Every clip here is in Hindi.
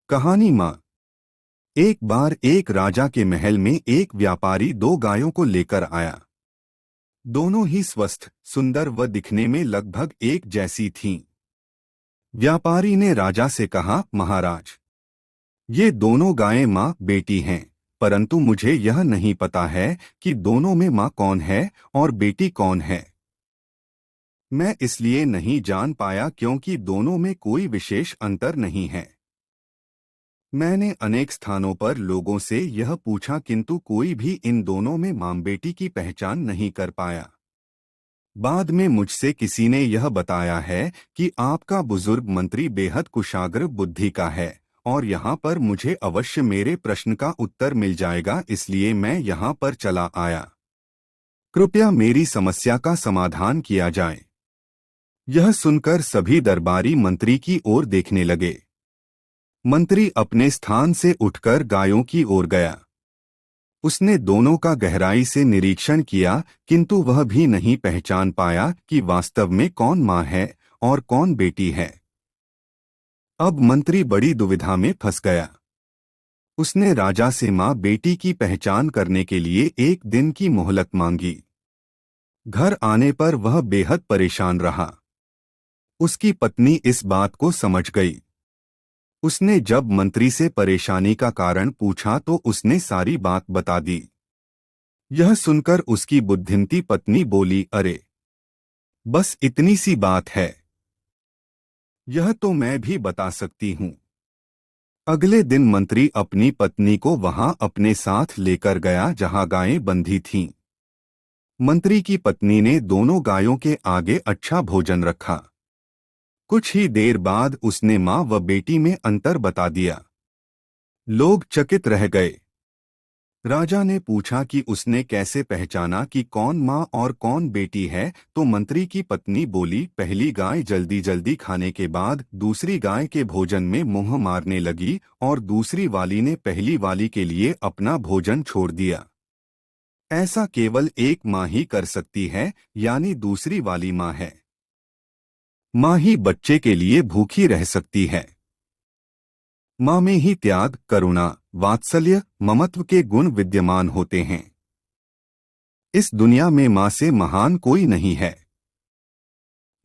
कहानी माँ। एक बार एक राजा के महल में एक व्यापारी दो गायों को लेकर आया। दोनों ही स्वस्थ, सुंदर व दिखने में लगभग एक जैसी थीं। व्यापारी ने राजा से कहा, महाराज, ये दोनों गायें माँ बेटी हैं, परंतु मुझे यह नहीं पता है कि दोनों में माँ कौन है और बेटी कौन है। मैं इसलिए नहीं जान पाया क्योंकि दोनों में कोई विशेष अंतर नहीं है। मैंने अनेक स्थानों पर लोगों से यह पूछा किंतु कोई भी इन दोनों में मां बेटी की पहचान नहीं कर पाया। बाद में मुझसे किसी ने यह बताया है कि आपका बुजुर्ग मंत्री बेहद कुशाग्र बुद्धि का है और यहाँ पर मुझे अवश्य मेरे प्रश्न का उत्तर मिल जाएगा, इसलिए मैं यहाँ पर चला आया। कृपया मेरी समस्या का समाधान किया जाए। यह सुनकर सभी दरबारी मंत्री की ओर देखने लगे। मंत्री अपने स्थान से उठकर गायों की ओर गया। उसने दोनों का गहराई से निरीक्षण किया किंतु वह भी नहीं पहचान पाया कि वास्तव में कौन मां है और कौन बेटी है। अब मंत्री बड़ी दुविधा में फंस गया। उसने राजा से मां बेटी की पहचान करने के लिए एक दिन की मोहलत मांगी। घर आने पर वह बेहद परेशान रहा। उसकी पत्नी इस बात को समझ गई। उसने जब मंत्री से परेशानी का कारण पूछा तो उसने सारी बात बता दी। यह सुनकर उसकी बुद्धिमती पत्नी बोली, अरे, बस इतनी सी बात है, यह तो मैं भी बता सकती हूँ। अगले दिन मंत्री अपनी पत्नी को वहां अपने साथ लेकर गया जहां गायें बंधी थीं। मंत्री की पत्नी ने दोनों गायों के आगे अच्छा भोजन रखा। कुछ ही देर बाद उसने मां व बेटी में अंतर बता दिया। लोग चकित रह गए। राजा ने पूछा कि उसने कैसे पहचाना कि कौन मां और कौन बेटी है, तो मंत्री की पत्नी बोली, पहली गाय जल्दी जल्दी खाने के बाद दूसरी गाय के भोजन में मुंह मारने लगी और दूसरी वाली ने पहली वाली के लिए अपना भोजन छोड़ दिया। ऐसा केवल एक मां ही कर सकती है, यानी दूसरी वाली मां है। मां ही बच्चे के लिए भूखी रह सकती है। मां में ही त्याग, करुणा, वात्सल्य, ममत्व के गुण विद्यमान होते हैं। इस दुनिया में मां से महान कोई नहीं है।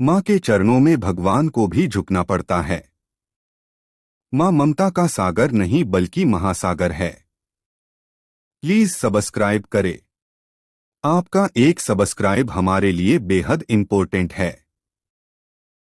मां के चरणों में भगवान को भी झुकना पड़ता है। मां ममता का सागर नहीं बल्कि महासागर है। प्लीज सब्सक्राइब करें। आपका एक सब्सक्राइब हमारे लिए बेहद इंपॉर्टेंट है।